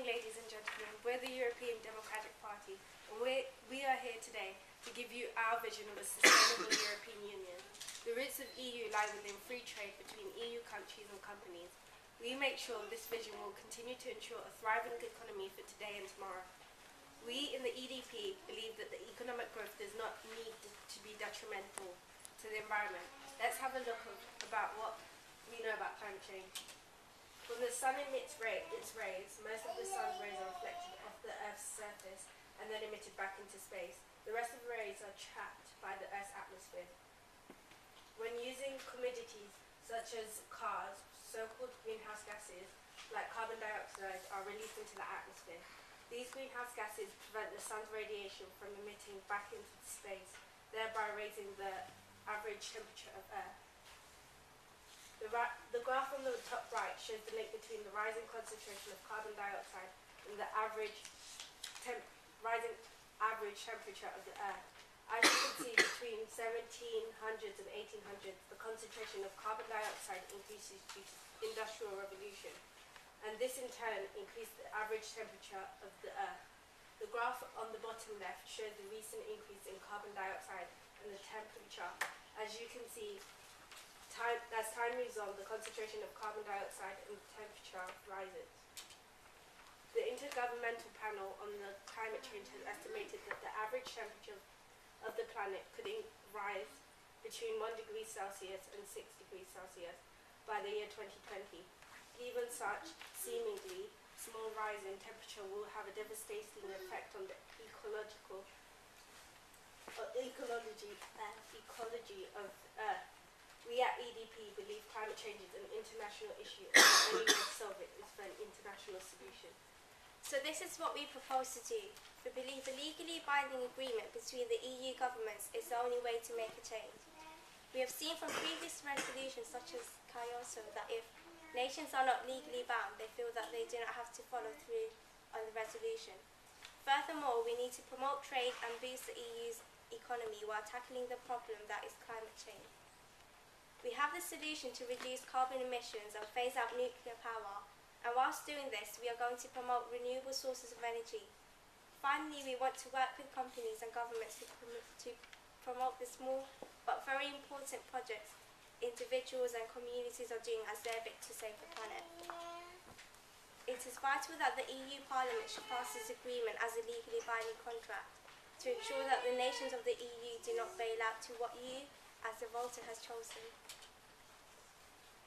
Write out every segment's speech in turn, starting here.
morning, ladies and gentlemen. We're the European Democratic Party, and we are here today to give you our vision of a sustainable European Union. The roots of EU lie within free trade between EU countries and companies. We make sure this vision will continue to ensure a thriving economy for today and tomorrow. We in the E.D.P believe that the economic growth does not need to be detrimental to the environment. Let's have a look about what we know about climate change. When the sun emits its rays, most of the sun's rays are reflected off the Earth's surface and then emitted back into space. The rest of the rays are trapped by the Earth's atmosphere. When using commodities such as cars, so-called greenhouse gases like carbon dioxide are released into the atmosphere. These greenhouse gases prevent the sun's radiation from emitting back into space, thereby raising the average temperature of Earth. The graph on the top right shows the link between the rising concentration of carbon dioxide and the rising average temperature of the Earth. As you can see, between 1700s and 1800s, the concentration of carbon dioxide increases due to the Industrial Revolution, and this in turn increased the average temperature of the Earth. The graph on the bottom left shows the recent increase in carbon dioxide and the temperature. As you can see, as time moves on, the concentration of carbon dioxide and the temperature rises. The Intergovernmental Panel on the Climate Change has estimated that the average temperature of the planet could rise between 1 degree Celsius and 6 degrees Celsius by the year 2020. Even such seemingly small rise in temperature will have a devastating effect on the ecology of Earth. We at E.D.P believe climate change is an international issue, and the only way to solve it is for an international solution. So this is what we propose to do. We believe a legally binding agreement between the EU governments is the only way to make a change. We have seen from previous resolutions such as Kyoto that if nations are not legally bound, they feel that they do not have to follow through on the resolution. Furthermore, we need to promote trade and boost the EU's economy while tackling the problem that is climate change. We have the solution to reduce carbon emissions and phase out nuclear power, and whilst doing this, we are going to promote renewable sources of energy. Finally, we want to work with companies and governments to promote the small but very important projects individuals and communities are doing as their bit to save the planet. It is vital that the EU Parliament should pass this agreement as a legally binding contract to ensure that the nations of the EU do not bail out to what you, as the voter, has chosen.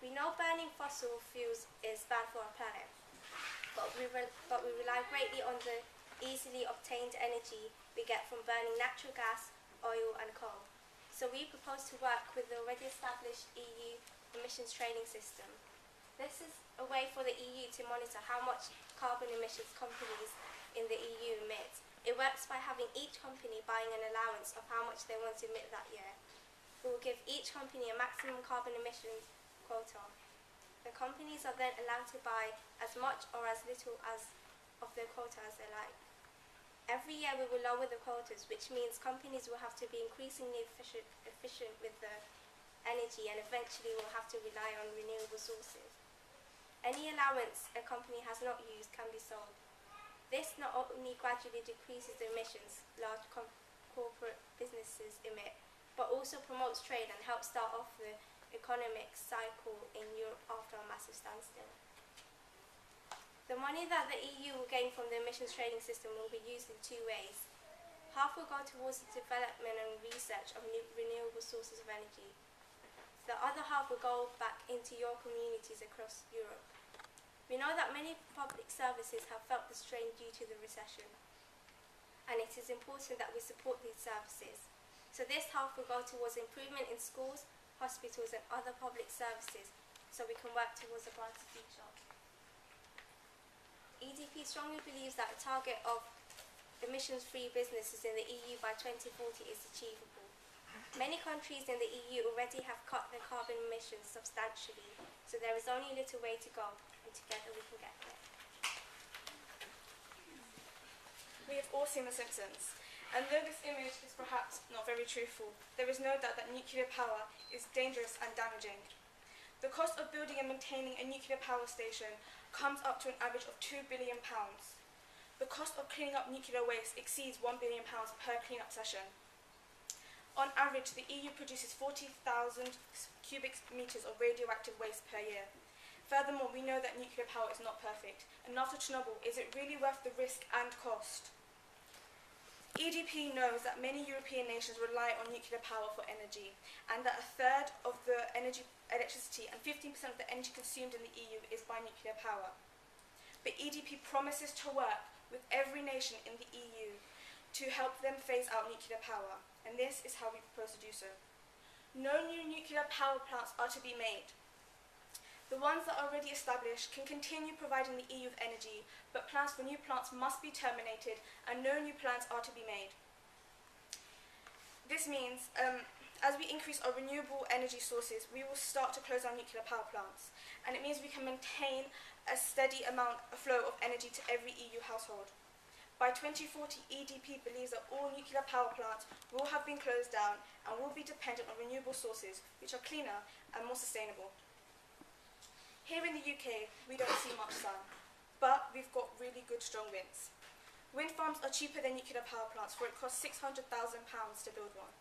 We know burning fossil fuels is bad for our planet, but we rely greatly on the easily obtained energy we get from burning natural gas, oil and coal. So we propose to work with the already established EU emissions trading system. This is a way for the EU to monitor how much carbon emissions companies in the EU emit. It works by having each company buying an allowance of how much they want to emit that year. We will give each company a maximum carbon emissions quota. The companies are then allowed to buy as much or as little of their quota as they like. Every year we will lower the quotas, which means companies will have to be increasingly efficient with the energy and eventually will have to rely on renewable sources. Any allowance a company has not used can be sold. This not only gradually decreases the emissions large corporate businesses emit, but also promotes trade and helps start off the economic cycle in Europe after a massive standstill. The money that the EU will gain from the emissions trading system will be used in two ways. Half will go towards the development and research of renewable sources of energy. The other half will go back into your communities across Europe. We know that many public services have felt the strain due to the recession, and it is important that we support these services. So this half will go towards improvement in schools, hospitals and other public services, so we can work towards a brighter future. E.D.P strongly believes that a target of emissions-free businesses in the EU by 2040 is achievable. Many countries in the EU already have cut their carbon emissions substantially, so there is only a little way to go, and together we can get there. We have all seen The Simpsons, and though this image is perhaps not very truthful, there is no doubt that nuclear power is dangerous and damaging. The cost of building and maintaining a nuclear power station comes up to an average of £2 billion. The cost of cleaning up nuclear waste exceeds £1 billion per clean-up session. On average, the EU produces 40,000 cubic metres of radioactive waste per year. Furthermore, we know that nuclear power is not perfect, and after Chernobyl, is it really worth the risk and cost? E.D.P knows that many European nations rely on nuclear power for energy, and that a third of the electricity and 15% of the energy consumed in the EU is by nuclear power. But E.D.P promises to work with every nation in the EU to help them phase out nuclear power, and this is how we propose to do so. No new nuclear power plants are to be made. The ones that are already established can continue providing the EU with energy, but plans for new plants must be terminated and no new plans are to be made. This means, as we increase our renewable energy sources, we will start to close our nuclear power plants, and it means we can maintain a steady flow of energy to every EU household. By 2040, E.D.P believes that all nuclear power plants will have been closed down and will be dependent on renewable sources, which are cleaner and more sustainable. Here in the UK, we don't see much sun, but we've got really good strong winds. Wind farms are cheaper than nuclear power plants, for it costs £600,000 to build one.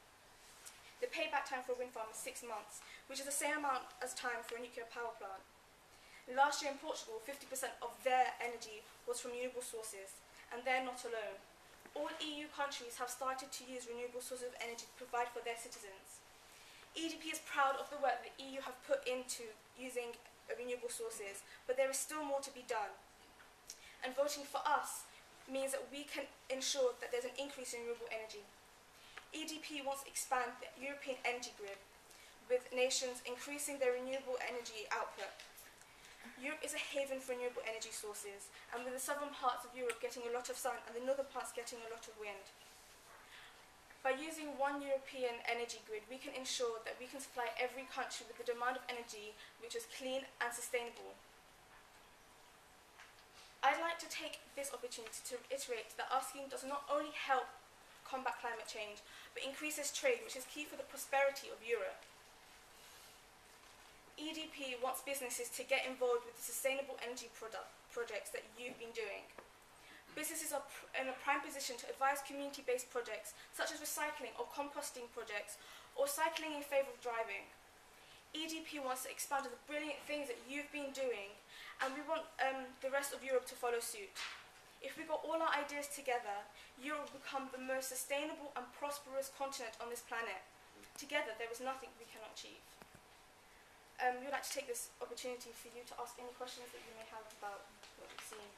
The payback time for a wind farm is 6 months, which is the same amount as time for a nuclear power plant. Last year in Portugal, 50% of their energy was from renewable sources, and they're not alone. All EU countries have started to use renewable sources of energy to provide for their citizens. E.D.P is proud of the work the EU have put into using renewable sources, but there is still more to be done. And voting for us means that we can ensure that there's an increase in renewable energy. E.D.P wants to expand the European energy grid, with nations increasing their renewable energy output. Europe is a haven for renewable energy sources, and with the southern parts of Europe getting a lot of sun and the northern parts getting a lot of wind. By using one European energy grid, we can ensure that we can supply every country with the demand of energy which is clean and sustainable. I'd like to take this opportunity to reiterate that our scheme does not only help combat climate change, but increases trade, which is key for the prosperity of Europe. E.D.P wants businesses to get involved with the sustainable energy projects that you've been doing. Businesses are in a prime position to advise community-based projects, such as recycling or composting projects, or cycling in favour of driving. E.D.P wants to expand on the brilliant things that you've been doing, and we want the rest of Europe to follow suit. If we got all our ideas together, Europe will become the most sustainable and prosperous continent on this planet. Together, there is nothing we cannot achieve. We would like to take this opportunity for you to ask any questions that you may have about what we've seen.